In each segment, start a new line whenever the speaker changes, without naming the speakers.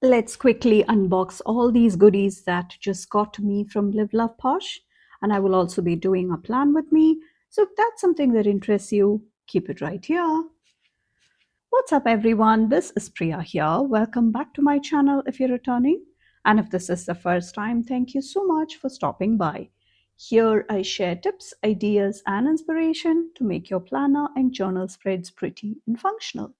Let's quickly unbox all these goodies that just got to me from Live Love Posh. And I will also be doing a plan with me. So if that's something that interests you, keep it right here. What's up, everyone? This is Priya here. Welcome back to my channel if you're returning. And if this is the first time, thank you so much for stopping by. Here I share tips, ideas, and inspiration to make your planner and journal spreads pretty and functional.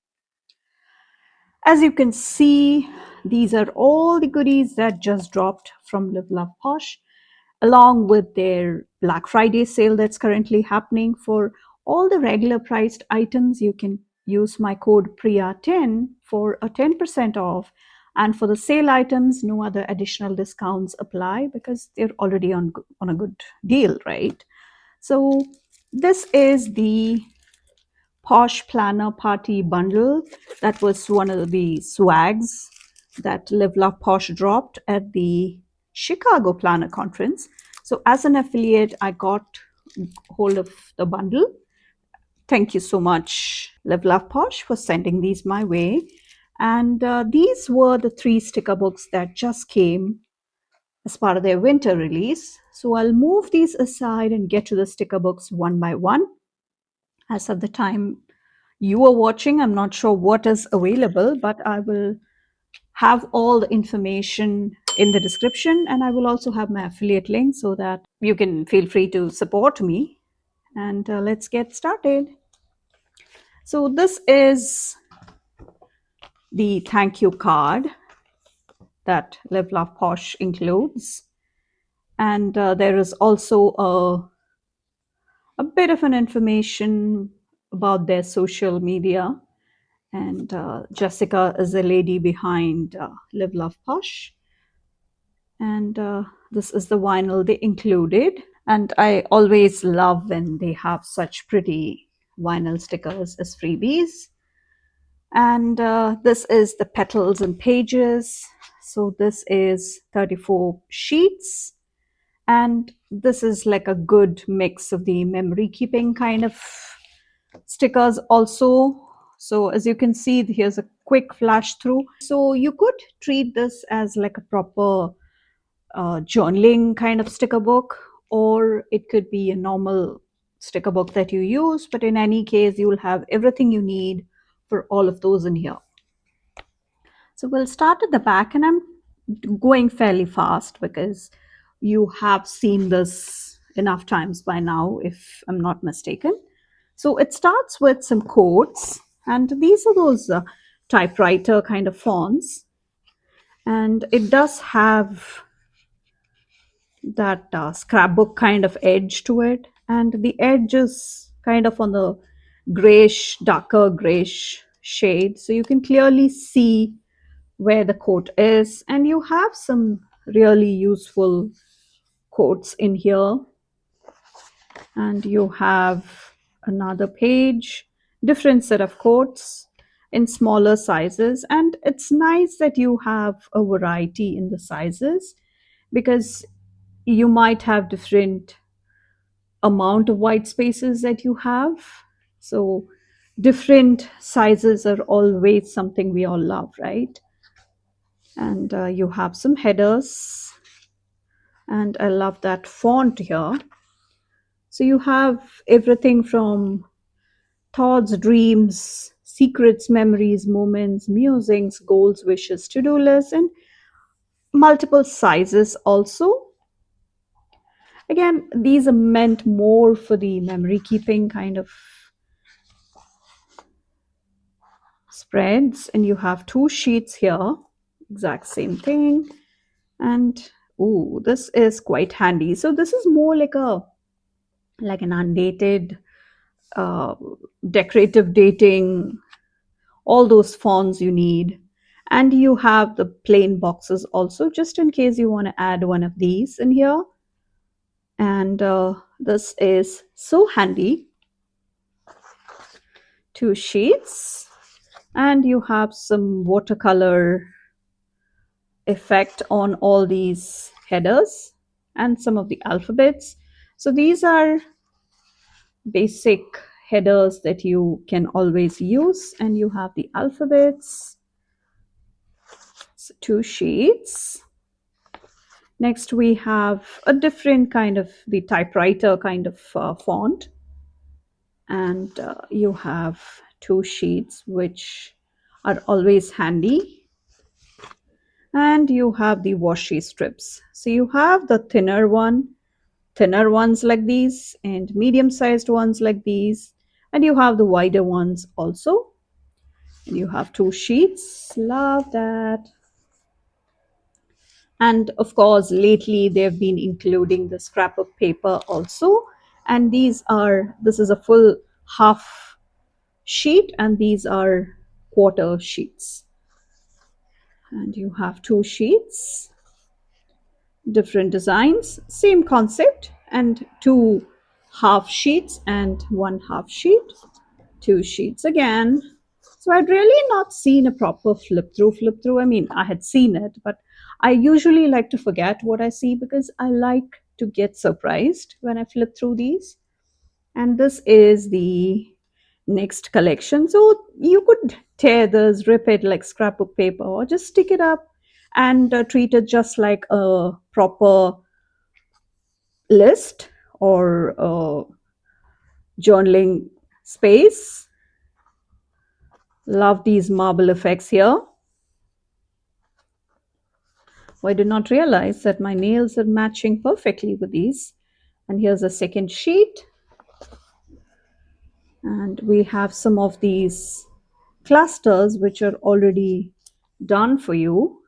As you can see, these are all the goodies that just dropped from Live Love Posh, along with their Black Friday sale that's currently happening. For all the regular priced items, you can use my code PRIYA10 for a 10% off. And for the sale items, no other additional discounts apply because they're already on a good deal, right? So this is the Posh Planner Party Bundle. That was one of the swags that Live Love Posh dropped at the Chicago Planner Conference. So as an affiliate, I got hold of the bundle. Thank you so much, Live Love Posh, for sending these my way. And these were the 3 sticker books that just came as part of their winter release. So I'll move these aside and get to the sticker books one by one. As of the time you are watching, I'm not sure what is available, but I will have all the information in the description, and I will also have my affiliate link so that you can feel free to support me. And let's get started. So this is the thank you card that Live Love Posh includes, and there is also a bit of an information about their social media. And Jessica is the lady behind Live Love Posh. And this is the vinyl they included. And I always love when they have such pretty vinyl stickers as freebies. And this is the petals and pages. So this is 34 sheets. And this is like a good mix of the memory keeping kind of stickers also. So as you can see, here's a quick flash through. So you could treat this as like a proper journaling kind of sticker book, or it could be a normal sticker book that you use, but in any case, you will have everything you need for all of those in here. So we'll start at the back, and I'm going fairly fast because you have seen this enough times by now, if I'm not mistaken. So it starts with some quotes, and these are those typewriter kind of fonts, and it does have that scrapbook kind of edge to it, and the edge is kind of on the grayish, darker grayish shade, so you can clearly see where the quote is, and you have some really useful quotes in here. And you have another page, different set of quotes in smaller sizes, and it's nice that you have a variety in the sizes because you might have different amount of white spaces that you have. So different sizes are always something we all love, right? And you have some headers, and I love that font here. So you have everything from thoughts, dreams, secrets, memories, moments, musings, goals, wishes, to-do lists, and multiple sizes also. Again, these are meant more for the memory keeping kind of spreads, and you have 2 sheets here, exact same thing. And oh, this is quite handy. So this is more like an undated uh, decorative dating, all those fonts you need. And you have the plain boxes also, just in case you want to add one of these in here. And this is so handy. 2 sheets, and you have some watercolor effect on all these headers and some of the alphabets. So these are basic headers that you can always use, and you have the alphabets. So 2 sheets. Next, we have a different kind of the typewriter kind of font. And you have 2 sheets, which are always handy. And you have the washi strips. So you have the thinner ones like these, and medium sized ones like these. And you have the wider ones also. And you have 2 sheets. Love that. And of course, lately they've been including the scrapbook paper also. And this is a full half sheet, and these are quarter sheets. And you have 2 sheets, different designs, same concept, and 2 half sheets and 1 half sheet. 2 sheets again. So I'd really not seen a proper flip through. I mean, I had seen it, but I usually like to forget what I see because I like to get surprised when I flip through these. And this is the next collection. So you could tear this, rip it like scrapbook paper, or just stick it up and treat it just like a proper list or journaling space. Love these marble effects here. I did not realize that my nails are matching perfectly with these. And here's a second sheet. And we have some of these clusters which are already done for you.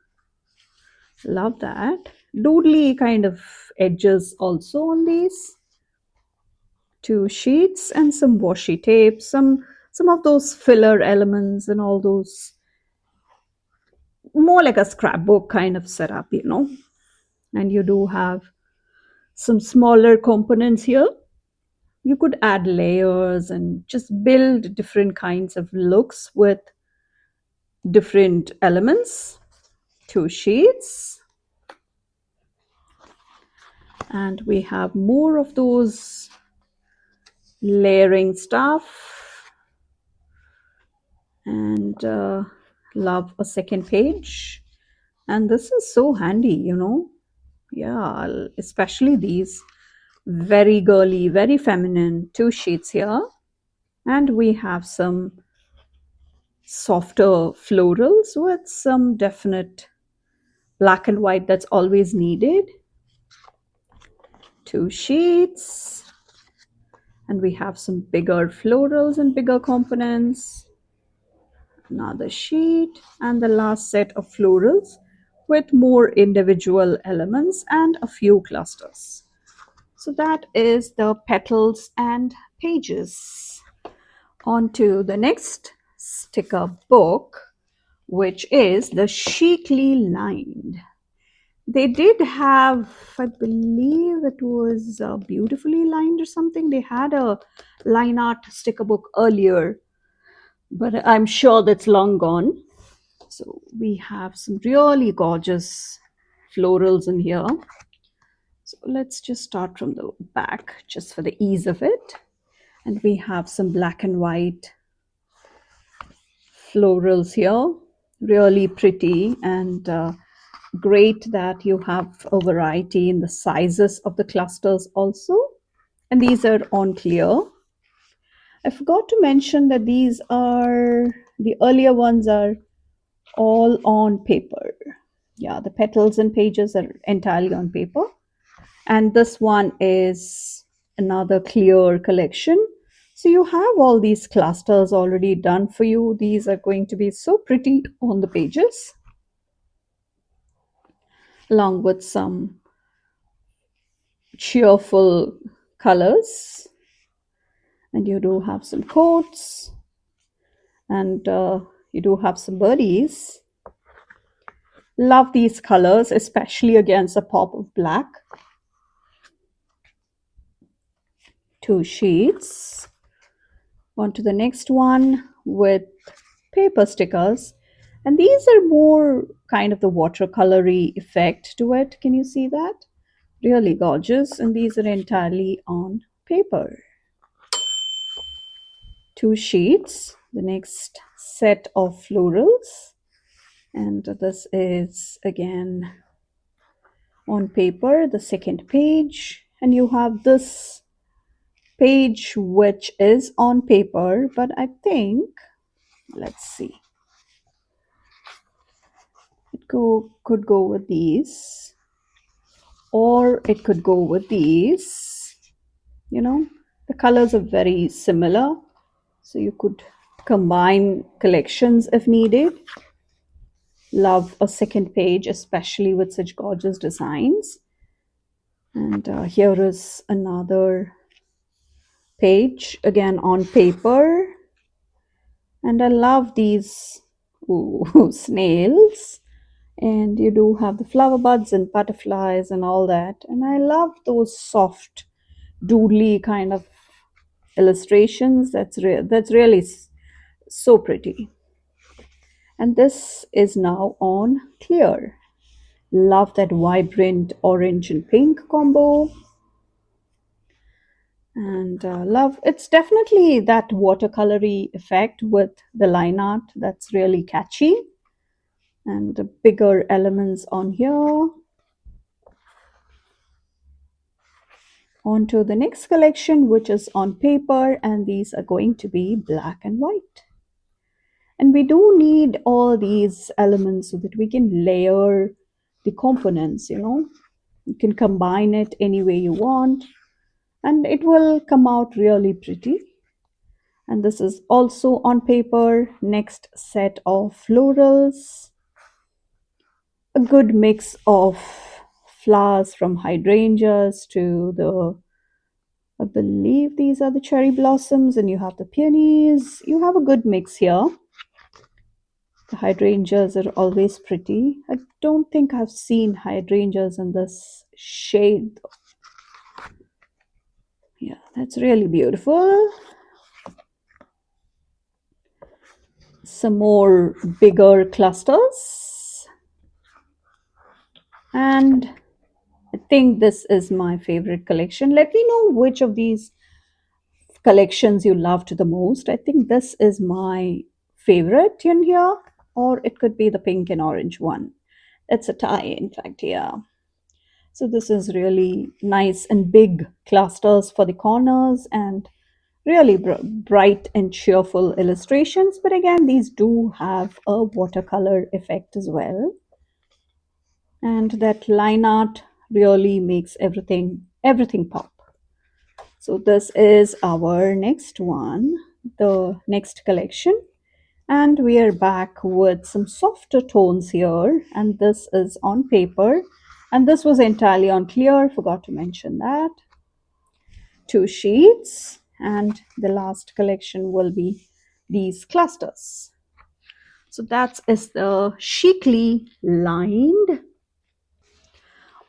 Love that. Doodly kind of edges also on these. 2 sheets and some washi tape, some of those filler elements and all those, more like a scrapbook kind of setup. And you do have some smaller components here. You could add layers and just build different kinds of looks with different elements. 2 sheets. And we have more of those layering stuff. And love a second page. And this is so handy. Yeah, especially these. Very girly, very feminine 2 sheets here. And we have some softer florals with some definite black and white that's always needed. 2 sheets. And we have some bigger florals and bigger components. Another sheet. And the last set of florals with more individual elements and a few clusters. So that is the petals and pages. On to the next sticker book, which is the Chicly lined. They did have, I believe it was beautifully lined or something. They had a line art sticker book earlier, but I'm sure that's long gone. So we have some really gorgeous florals in here. So let's just start from the back just for the ease of it. And we have some black and white florals here, really pretty, and great that you have a variety in the sizes of the clusters also. And these are on clear. I forgot to mention that the earlier ones are all on paper. Yeah, the petals and pages are entirely on paper. And this one is another clear collection. So you have all these clusters already done for you. These are going to be so pretty on the pages, along with some cheerful colors. And you do have some quotes, and you do have some birdies. Love these colors, especially against a pop of black. 2 sheets. On to the next one with paper stickers. And these are more kind of the watercolory effect to it. Can you see that? Really gorgeous. And these are entirely on paper. 2 sheets. The next set of florals. And this is again on paper, the second page, and you have this page which is on paper, but I think, let's see, could go with these, or it could go with these. You know, the colors are very similar, so you could combine collections if needed. Love a second page, especially with such gorgeous designs. And here is another page, again on paper. And I love these snails. And you do have the flower buds and butterflies and all that. And I love those soft, doodly kind of illustrations. That's really so pretty. And this is now on clear. Love that vibrant orange and pink combo. And love, it's definitely that watercolory effect with the line art that's really catchy. And the bigger elements on here. On to the next collection, which is on paper, and these are going to be black and white. And we do need all these elements so that we can layer the components, you know. You can combine it any way you want, and it will come out really pretty. And this is also on paper. Next set of florals. A good mix of flowers from hydrangeas to the, I believe these are the cherry blossoms, and you have the peonies. You have a good mix here. The hydrangeas are always pretty. I don't think I've seen hydrangeas in this shade. Yeah, that's really beautiful. Some more bigger clusters. And I think this is my favorite collection. Let me know which of these collections you loved the most. I think this is my favorite in here, or it could be the pink and orange one. It's a tie, in fact, yeah. So this is really nice and big clusters for the corners and really bright and cheerful illustrations. But again, these do have a watercolor effect as well. And that line art really makes everything pop. So this is our next one, the next collection. And we are back with some softer tones here. And this is on paper. And this was entirely on clear, forgot to mention that. 2 sheets. And the last collection will be these clusters. So that is the Chicly lined.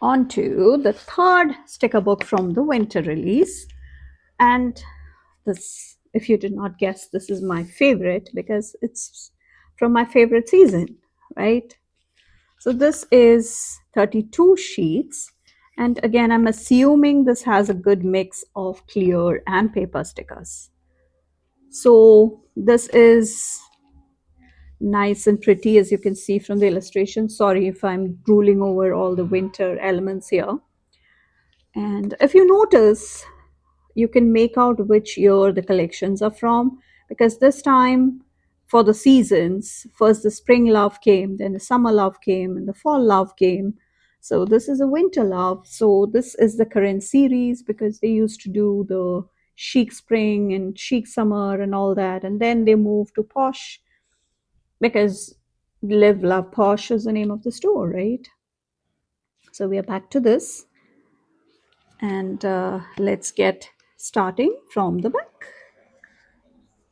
Onto the third sticker book from the winter release. And this, if you did not guess, this is my favorite because it's from my favorite season, right? So this is 32 sheets. And again, I'm assuming this has a good mix of clear and paper stickers. So this is nice and pretty, as you can see from the illustration. Sorry if I'm drooling over all the winter elements here. And if you notice, you can make out which year the collections are from, because this time for the seasons, first the spring love came, then the summer love came, and the fall love came. So this is a winter love. So this is the current series, because they used to do the chic spring and chic summer and all that, and then they moved to Posh, because Live Love Posh is the name of the store, right? So we are back to this, and let's get starting from the back.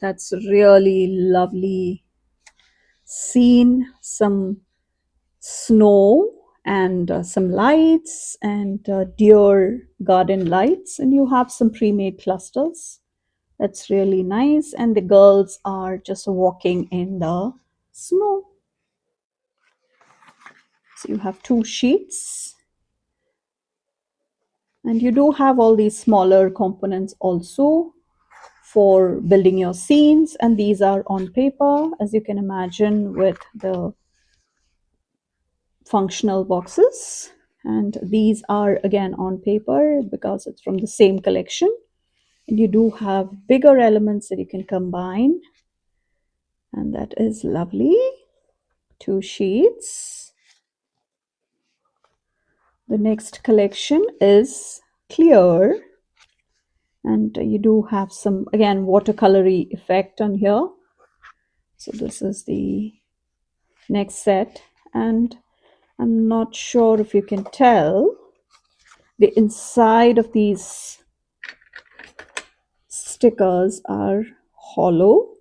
That's really lovely scene. Some snow and some lights and deer garden lights, and you have some pre-made clusters. That's really nice. And the girls are just walking in the snow. So you have 2 sheets. And you do have all these smaller components also for building your scenes, and these are on paper, as you can imagine, with the functional boxes, and these are again on paper because it's from the same collection, and you do have bigger elements that you can combine, and that is lovely. 2 sheets. The next collection is clear, and you do have some again watercolory effect on here. So this is the next set, and I'm not sure if you can tell, the inside of these stickers are hollow.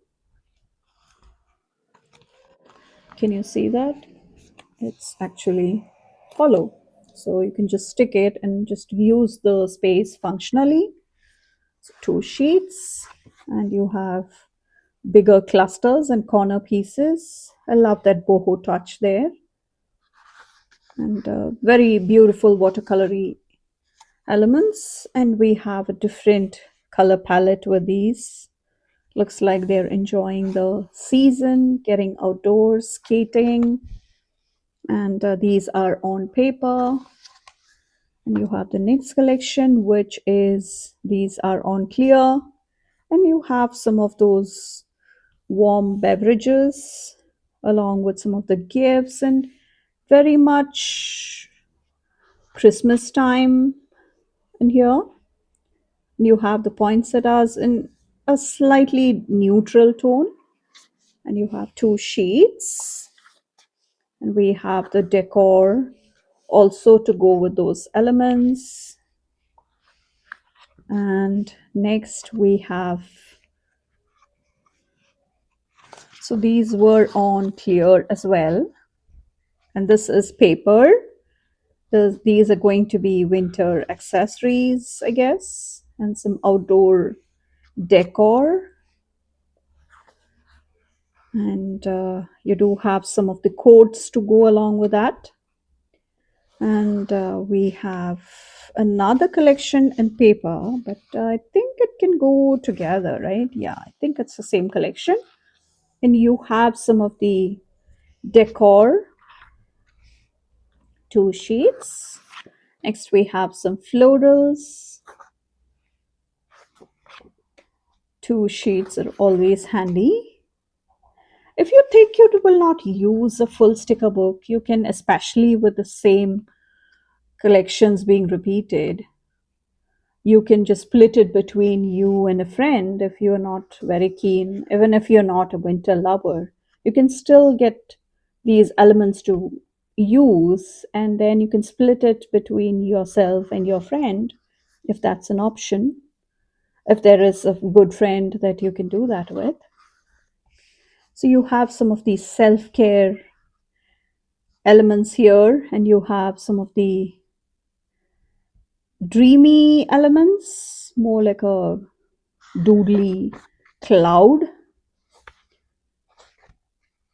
Can you see that? It's actually hollow. So you can just stick it and just use the space functionally. So 2 sheets, and you have bigger clusters and corner pieces. I love that boho touch there. And very beautiful watercolory elements. And we have a different color palette with these. Looks like they're enjoying the season, getting outdoors, skating. And these are on paper. And you have the next collection, which is these are on clear. And you have some of those warm beverages along with some of the gifts, and very much Christmas time in here. You have the poinsettias in a slightly neutral tone, and you have 2 sheets, and we have the decor also to go with those elements. And next we have, so these were on clear as well, and this is paper. These are going to be winter accessories, I guess, and some outdoor decor. And you do have some of the coats to go along with that. And we have another collection in paper, but I think it can go together, right? Yeah, I think it's the same collection. And you have some of the decor, 2 sheets. Next we have some florals. 2 sheets are always handy. If you think you will not use a full sticker book, you can, especially with the same collections being repeated, you can just split it between you and a friend if you're not very keen, even if you're not a winter lover. You can still get these elements to use, and then you can split it between yourself and your friend if that's an option. If there is a good friend that you can do that with. So you have some of these self-care elements here, and you have some of the dreamy elements, more like a doodly cloud.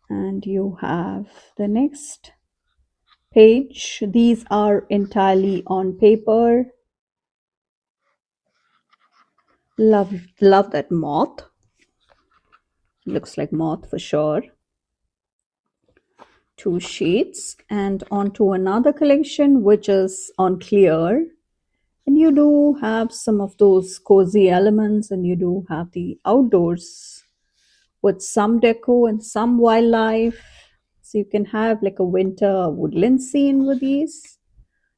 And you have the next page. These are entirely on paper. Love that moth. Looks like moth for sure. 2 sheets, and onto another collection which is on clear. And you do have some of those cozy elements, and you do have the outdoors with some deco and some wildlife. So you can have like a winter woodland scene with these.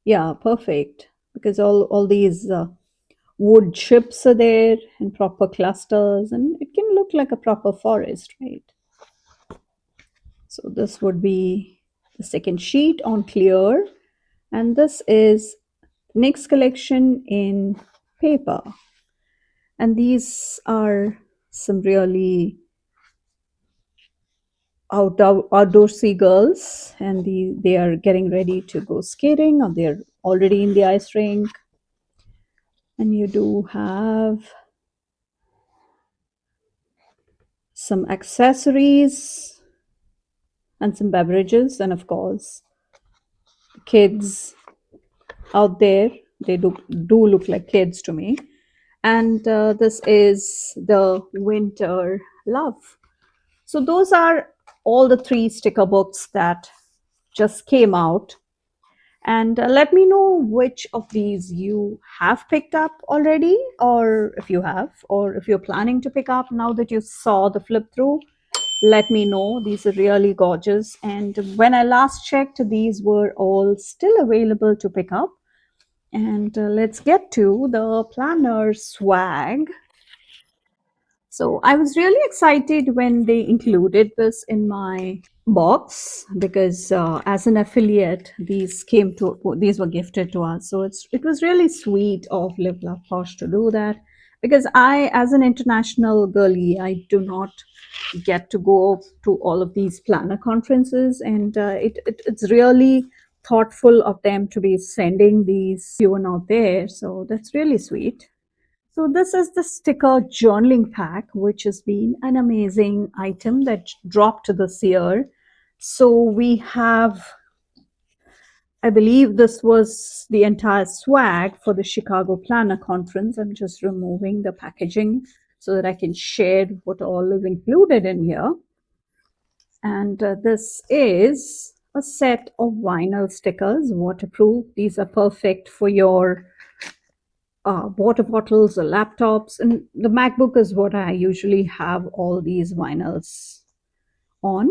Yeah, perfect. Because all these wood chips are there in proper clusters, and it can look like a proper forest, right? So this would be the second sheet on clear. And this is next collection in paper. And these are some really outdoor seagulls, and they are getting ready to go skating, or they're already in the ice rink. And you do have some accessories and some beverages, and of course kids out there. They do look like kids to me. And this is the winter love. So those are all the 3 sticker books that just came out. And let me know which of these you have picked up already, or if you have, or if you're planning to pick up now that you saw the flip through. Let me know. These are really gorgeous. And when I last checked, these were all still available to pick up. And let's get to the planner swag. So I was really excited when they included this in my box because as an affiliate, these were gifted to us. So it was really sweet of Live Love Posh to do that because I, as an international girly, I do not get to go to all of these planner conferences, and it's really thoughtful of them to be sending these to anyone out there. So that's really sweet. So this is the sticker journaling pack, which has been an amazing item that dropped this year. So we have, I believe this was the entire swag for the Chicago Planner Conference. I'm just removing the packaging so that I can share what all is included in here. And this is a set of vinyl stickers, waterproof. These are perfect for your water bottles or laptops. And the MacBook is what I usually have all these vinyls on.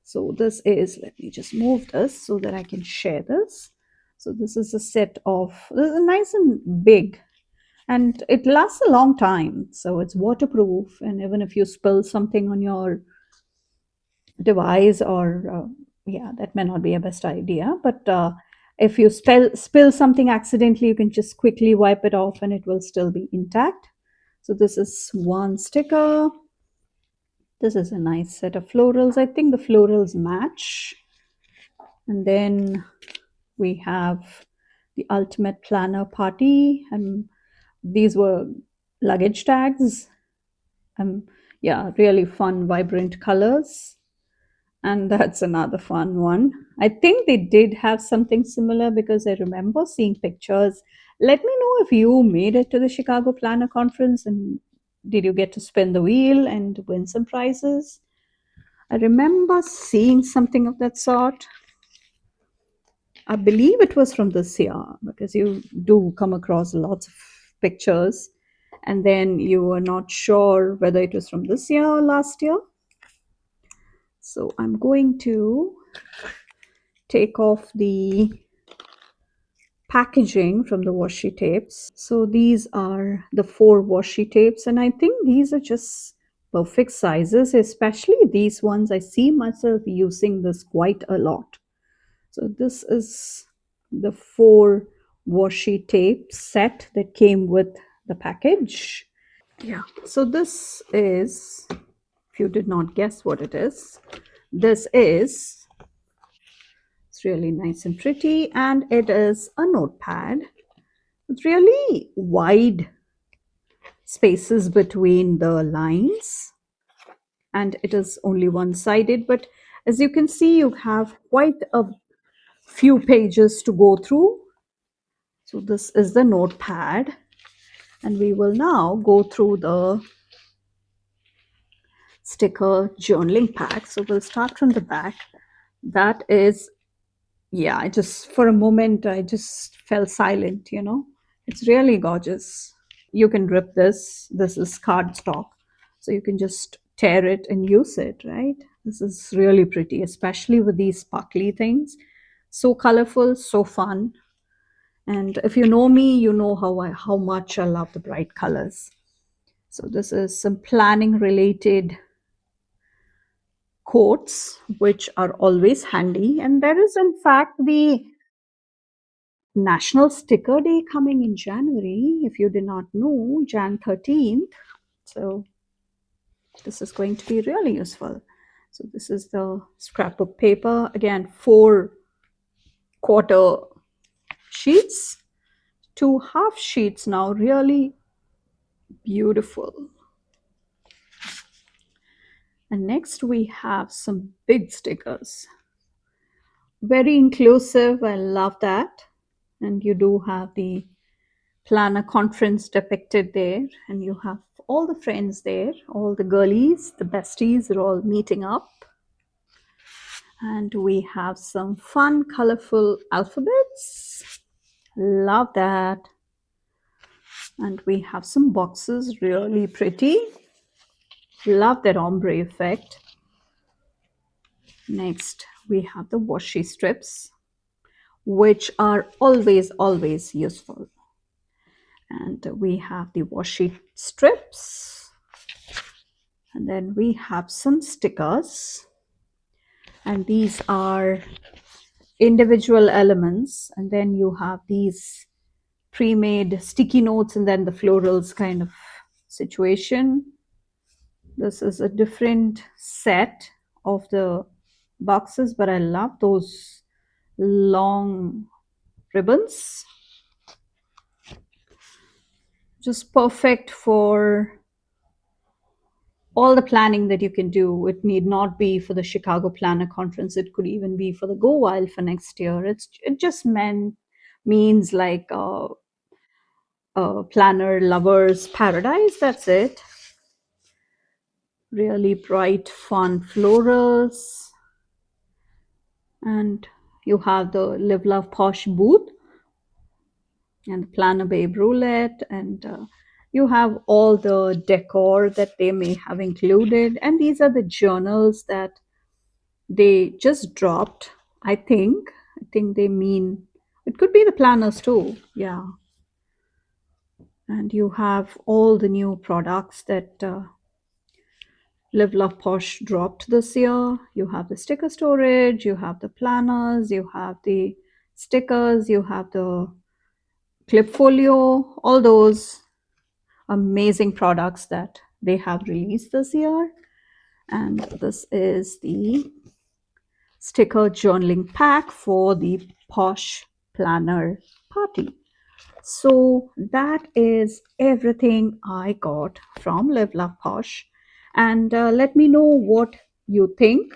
So this is, let me just move this so that I can share this. So this is a set of, this is nice and big, and it lasts a long time. So it's waterproof, and even if you spill something on your device, or yeah, that may not be a best idea, but if you spill something accidentally, you can just quickly wipe it off and it will still be intact. So this is one sticker. This is a nice set of florals. I think the florals match. And then we have the ultimate planner party, and these were luggage tags. um yeah, really fun vibrant colors. And that's another fun one. I think they did have something similar because I remember seeing pictures. Let me know if you made it to the Chicago Planner Conference and did you get to spin the wheel and win some prizes? I remember seeing something of that sort. I believe it was from this year because you do come across lots of pictures and then you were not sure whether it was from this year or last year. So I'm going to take off the packaging from the washi tapes. So these are the 4 washi tapes, and I think these are just perfect sizes, especially these ones. I see myself using this quite a lot. So this is the 4 washi tape set that came with the package. Yeah, so this is, if you did not guess what it is, this is, it's really nice and pretty, and it is a notepad with really wide spaces between the lines, and it is only one-sided, but as you can see, you have quite a few pages to go through. So this is the notepad, and we will now go through the sticker journaling pack. So we'll start from the back. That is, yeah, I just, for a moment, I just fell silent. It's really gorgeous. You can rip this. This is cardstock. So you can just tear it and use it, right? This is really pretty, especially with these sparkly things. So colorful, so fun. And if you know me, you know how much I love the bright colors. So this is some planning related quotes, which are always handy. And there is, in fact, the National Sticker Day coming in January, if you did not know, Jan 13th. So this is going to be really useful. So this is the scrapbook paper. Again, 4 quarter sheets, 2 half sheets now, really beautiful. And next we have some big stickers. Very inclusive, I love that. And you do have the planner conference depicted there, and you have all the friends there, all the girlies, the besties are all meeting up. And we have some fun, colorful alphabets. Love that. And we have some boxes, really pretty. Love that ombre effect. Next, we have the washi strips, which are always useful. And we have the washi strips. And then we have some stickers. And these are individual elements. And then you have these pre-made sticky notes and then the florals kind of situation. This is a different set of the boxes, but I love those long ribbons. Just perfect for all the planning that you can do. It need not be for the Chicago Planner Conference. It could even be for the Go Wild for next year. It just means like a planner lover's paradise. That's it. Really bright, fun florals. And you have the Live Love Posh booth and the Planner Babe roulette, and you have all the decor that they may have included. And these are the journals that they just dropped. I think they mean it could be the planners too. Yeah. And you have all the new products that Live Love Posh dropped this year. You have the sticker storage, you have the planners, you have the stickers, you have the clip folio, all those amazing products that they have released this year. And this is the sticker journaling pack for the Posh Planner Party. So that is everything I got from Live Love Posh. And let me know what you think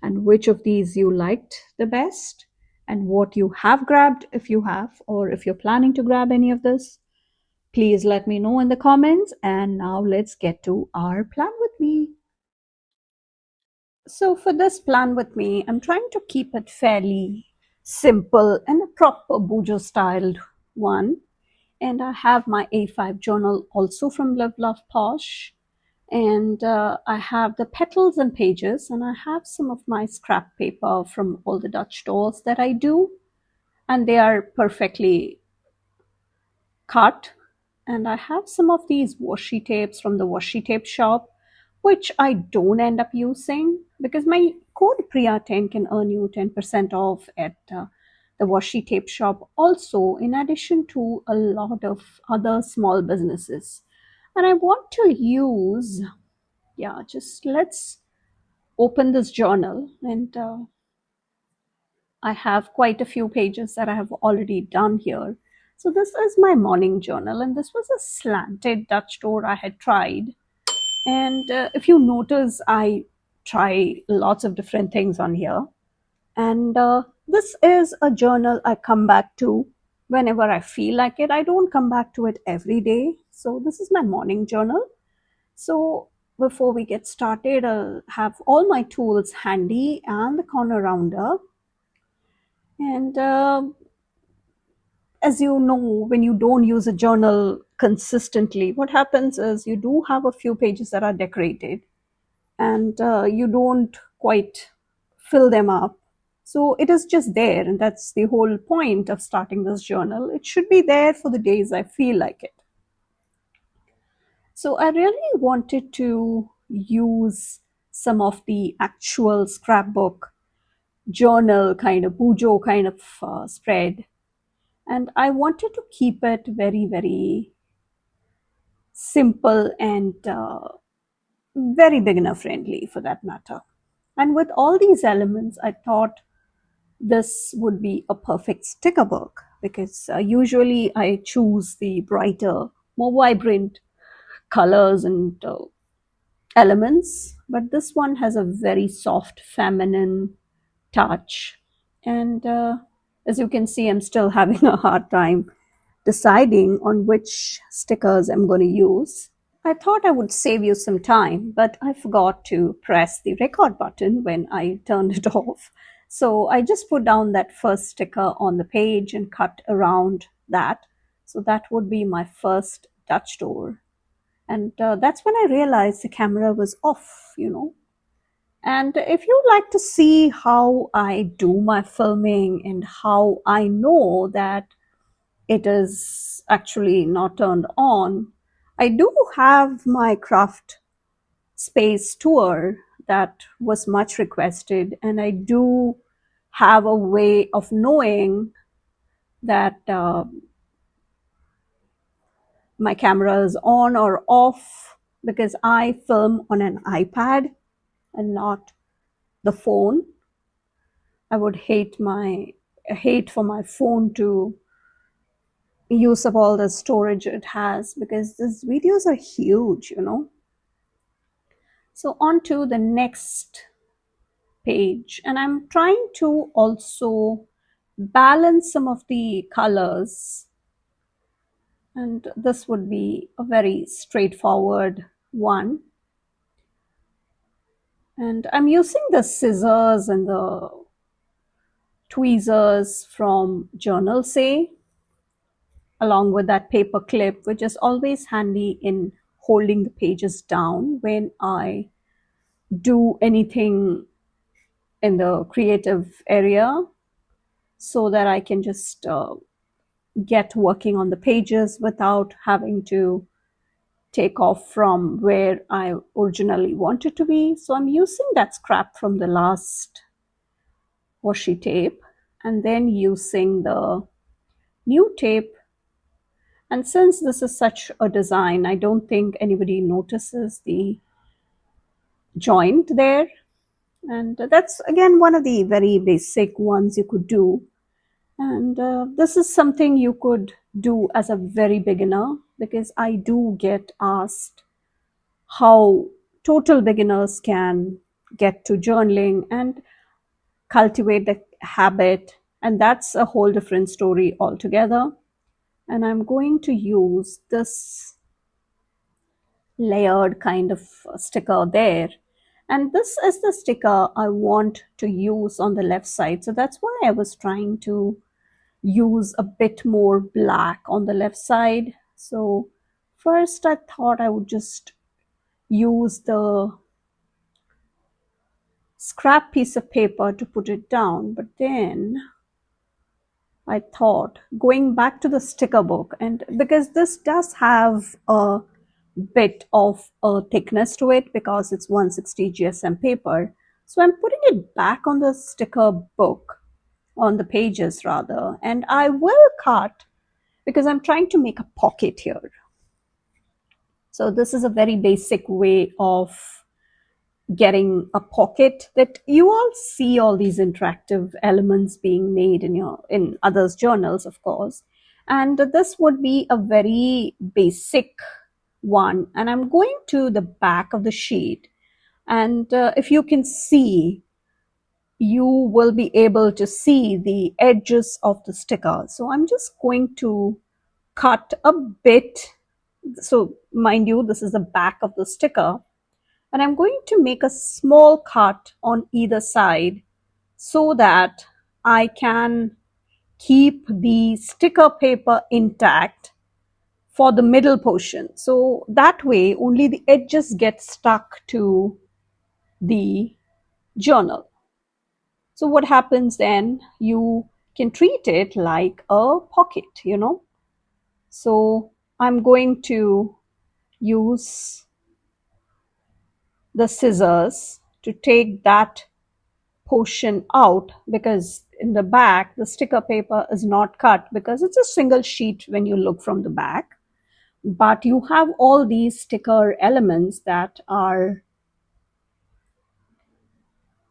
and which of these you liked the best and what you have grabbed if you have, or if you're planning to grab any of this. Please let me know in the comments. And now let's get to our plan with me. So for this plan with me, I'm trying to keep it fairly simple and a proper Bujo styled one. And I have my A5 journal also from Live Love Posh. And I have the petals and pages, and I have some of my scrap paper from all the Dutch dolls that I do. And they are perfectly cut. And I have some of these washi tapes from the washi tape shop, which I don't end up using because my code Priya10 can earn you 10% off at the washi tape shop also, in addition to a lot of other small businesses. And I want to use, just let's open this journal. And I have quite a few pages that I have already done here. So this is my morning journal, and this was a slanted Dutch door I had tried. And if you notice, I try lots of different things on here. And this is a journal I come back to whenever I feel like it. I don't come back to it every day. So this is my morning journal. So before we get started, I'll have all my tools handy and the corner rounder. And as you know, when you don't use a journal consistently, what happens is you do have a few pages that are decorated and you don't quite fill them up. So it is just there, and that's the whole point of starting this journal. It should be there for the days I feel like it. So I really wanted to use some of the actual scrapbook journal kind of bujo kind of spread, and I wanted to keep it very simple and very beginner friendly for that matter. And with all these elements, I thought this would be a perfect sticker book because usually I choose the brighter, more vibrant colors and elements, but this one has a very soft feminine touch. And as you can see, I'm still having a hard time deciding on which stickers I'm going to use. I thought I would save you some time, but I forgot to press the record button when I turned it off. So I just put down that first sticker on the page and cut around that. So that would be my first Dutch door. And that's when I realized the camera was off. And if you like to see how I do my filming and how I know that it is actually not turned on, I do have my craft space tour that was much requested, and I do have a way of knowing that my camera is on or off because I film on an iPad and not the phone. I would hate for my phone to use up all the storage it has because these videos are huge. So on to the next page, and I'm trying to also balance some of the colors, and this would be a very straightforward one. And I'm using the scissors and the tweezers from Journal Say, along with that paper clip, which is always handy in holding the pages down when I do anything in the creative area, so that I can just get working on the pages without having to take off from where I originally wanted to be. So I'm using that scrap from the last washi tape and then using the new tape. And since this is such a design, I don't think anybody notices the joint there. And that's again one of the very basic ones you could do. And this is something you could do as a very beginner, because I do get asked how total beginners can get to journaling and cultivate the habit. And that's a whole different story altogether. And I'm going to use this layered kind of sticker there. And this is the sticker I want to use on the left side. So that's why I was trying to use a bit more black on the left side. So first I thought I would just use the scrap piece of paper to put it down, but then I thought going back to the sticker book, and because this does have a bit of a thickness to it because it's 160 GSM paper, so I'm putting it back on the sticker book, on the pages rather, and I will cut because I'm trying to make a pocket here. So this is a very basic way of getting a pocket that you all see all these interactive elements being made in others' journals, of course. And this would be a very basic one. And I'm going to the back of the sheet. And if you can see, you will be able to see the edges of the sticker. So I'm just going to cut a bit. So mind you, this is the back of the sticker. And I'm going to make a small cut on either side so that I can keep the sticker paper intact for the middle portion. So that way only the edges get stuck to the journal. So what happens then, you can treat it like a pocket. So I'm going to use the scissors to take that portion out, because in the back the sticker paper is not cut because it's a single sheet when you look from the back, but you have all these sticker elements that are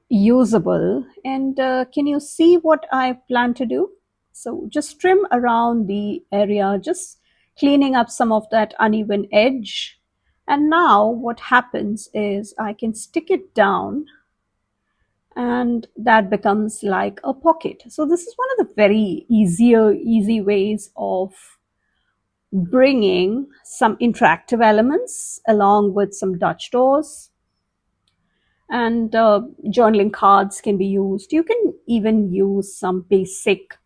usable. And can you see what I plan to do? So just trim around the area, just cleaning up some of that uneven edge. And now what happens is I can stick it down and that becomes like a pocket. So this is one of the very easy ways of bringing some interactive elements along with some Dutch doors, and journaling cards can be used. You can even use some basic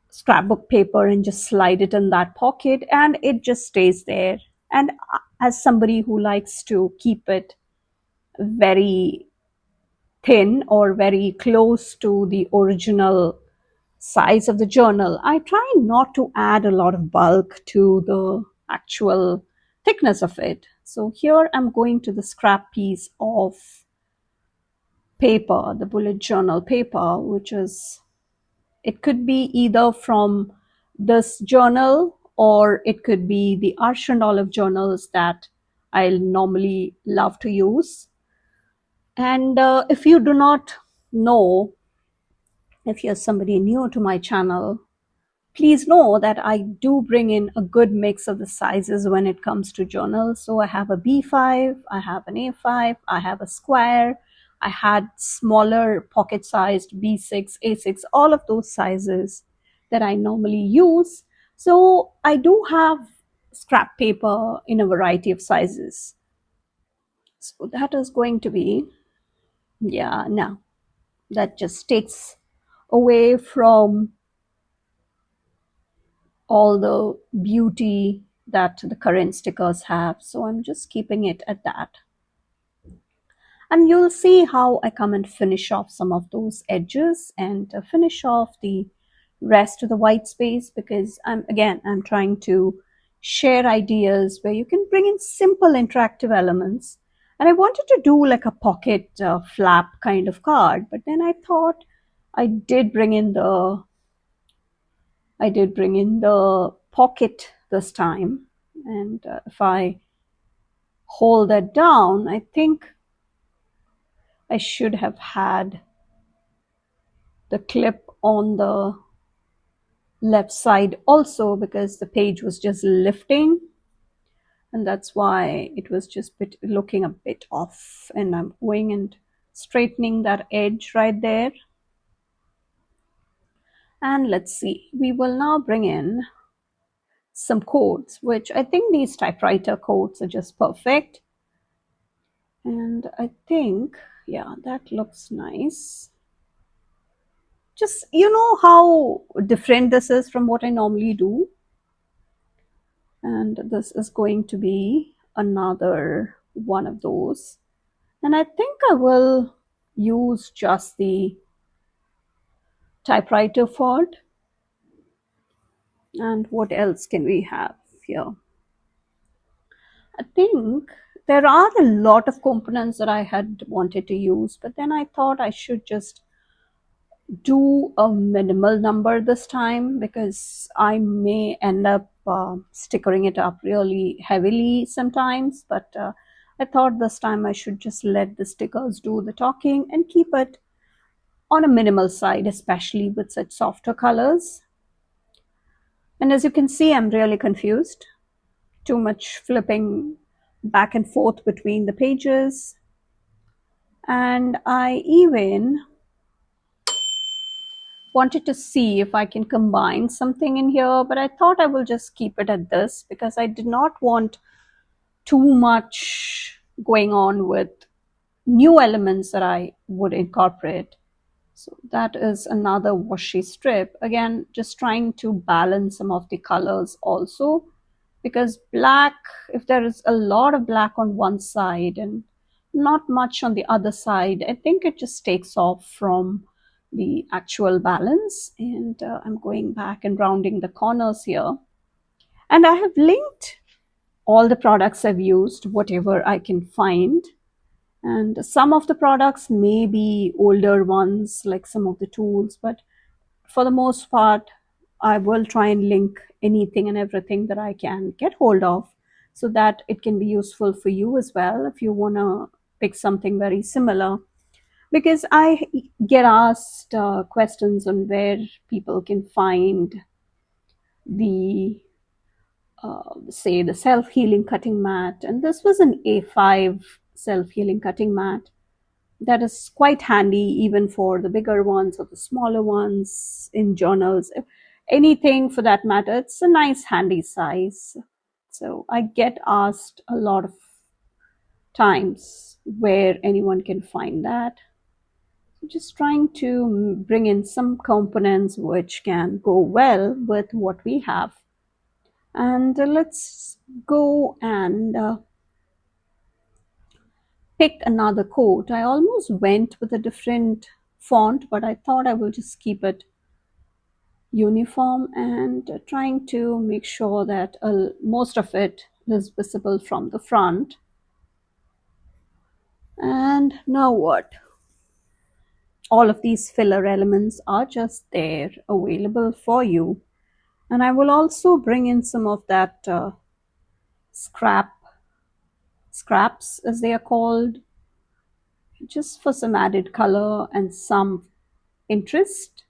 scrapbook paper and just slide it in that pocket, and it just stays there. And as somebody who likes to keep it very thin or very close to the original size of the journal, I try not to add a lot of bulk to the actual thickness of it. So here I'm going to the scrap piece of paper, the bullet journal paper, which is, it could be either from this journal or it could be the Arch and Olive journals that I normally love to use. And if you do not know, if you're somebody new to my channel, please know that I do bring in a good mix of the sizes when it comes to journals. So I have a B5, I have an A5, I have a square, I had smaller pocket-sized B6, A6, all of those sizes that I normally use. So I do have scrap paper in a variety of sizes. So that is going to be, yeah, no, that just takes away from all the beauty that the current stickers have. So I'm just keeping it at that. And you'll see how I come and finish off some of those edges and finish off the rest of the white space, because I'm trying to share ideas where you can bring in simple interactive elements. And I wanted to do like a pocket flap kind of card, but then I thought I did bring in the pocket this time. And if I hold that down, I think I should have had the clip on the left side also, because the page was just lifting, and that's why it was just looking a bit off. And I'm going and straightening that edge right there. And let's see, we will now bring in some quotes, which I think these typewriter quotes are just perfect. And I think, yeah, that looks nice. Just, you know how different this is from what I normally do. And this is going to be another one of those. And I think I will use just the typewriter font. And what else can we have here? I think there are a lot of components that I had wanted to use, but then I thought I should just do a minimal number this time, because I may end up stickering it up really heavily sometimes. But I thought this time I should just let the stickers do the talking and keep it on a minimal side, especially with such softer colors. And as you can see, I'm really confused. Too much flipping back and forth between the pages. And I even wanted to see if I can combine something in here, but I thought I will just keep it at this, because I did not want too much going on with new elements that I would incorporate. So that is another washi strip. Again, just trying to balance some of the colors also, because black, if there is a lot of black on one side and not much on the other side, I think it just takes off from the actual balance. And I'm going back and rounding the corners here. And I have linked all the products I've used, whatever I can find. And some of the products may be older ones, like some of the tools, but for the most part, I will try and link anything and everything that I can get hold of, so that it can be useful for you as well if you want to pick something very similar. Because I get asked questions on where people can find the say the self-healing cutting mat, and this was an A5 self-healing cutting mat that is quite handy even for the bigger ones or the smaller ones in journals. anything for that matter. It's a nice handy size. So I get asked a lot of times where anyone can find that. Just trying to bring in some components which can go well with what we have. And let's go and pick another coat. I almost went with a different font, but I thought I will just keep it uniform and trying to make sure that most of it is visible from the front. And now what? All of these filler elements are just there available for you. And I will also bring in some of that scraps as they are called, just for some added color and some interest.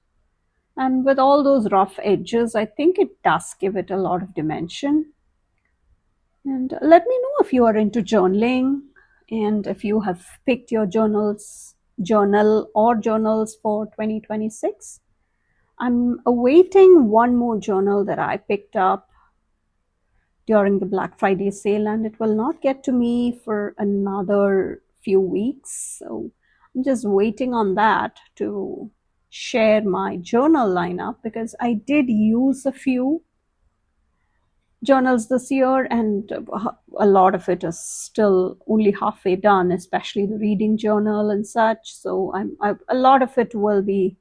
And with all those rough edges, I think it does give it a lot of dimension. And let me know if you are into journaling and if you have picked your journal or journals for 2026. I'm awaiting one more journal that I picked up during the Black Friday sale, and it will not get to me for another few weeks. So I'm just waiting on that to share my journal lineup, because I did use a few journals this year and a lot of it is still only halfway done, especially the reading journal and such. So a lot of it will be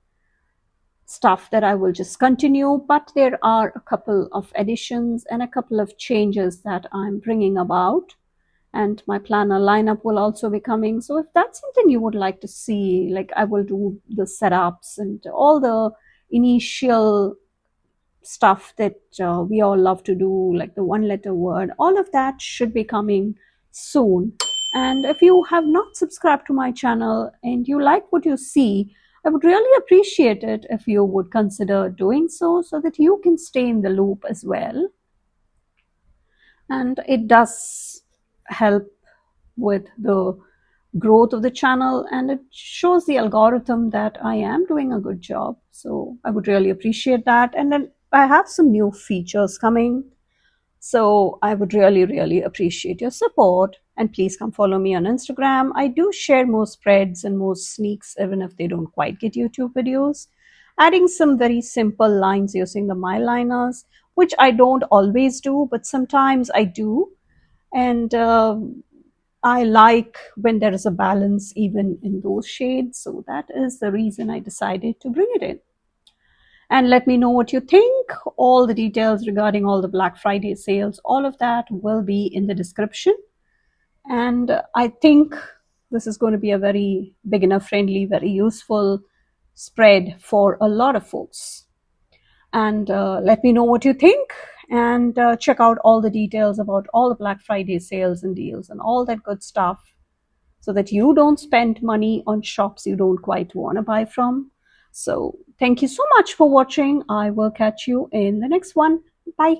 stuff that I will just continue, but there are a couple of additions and a couple of changes that I'm bringing about, and my planner lineup will also be coming. So if that's something you would like to see, like I will do the setups and all the initial stuff that we all love to do, like the one letter word, all of that should be coming soon. And if you have not subscribed to my channel and you like what you see, I would really appreciate it if you would consider doing so that you can stay in the loop as well. And it does help with the growth of the channel, and it shows the algorithm that I am doing a good job. So I would really appreciate that. And then I have some new features coming, so I would really appreciate your support. And please come follow me on Instagram. I do share more spreads and more sneaks, even if they don't quite get YouTube videos, adding some very simple lines using the my liners, which I don't always do, but sometimes I do. And I like when there is a balance even in those shades. So that is the reason I decided to bring it in. And let me know what you think. All the details regarding all the Black Friday sales, all of that will be in the description. And I think this is going to be a very beginner friendly, very useful spread for a lot of folks. And let me know what you think, and check out all the details about all the Black Friday sales and deals and all that good stuff, so that you don't spend money on shops you don't quite want to buy from. So thank you so much for watching. I will catch you in the next one. Bye.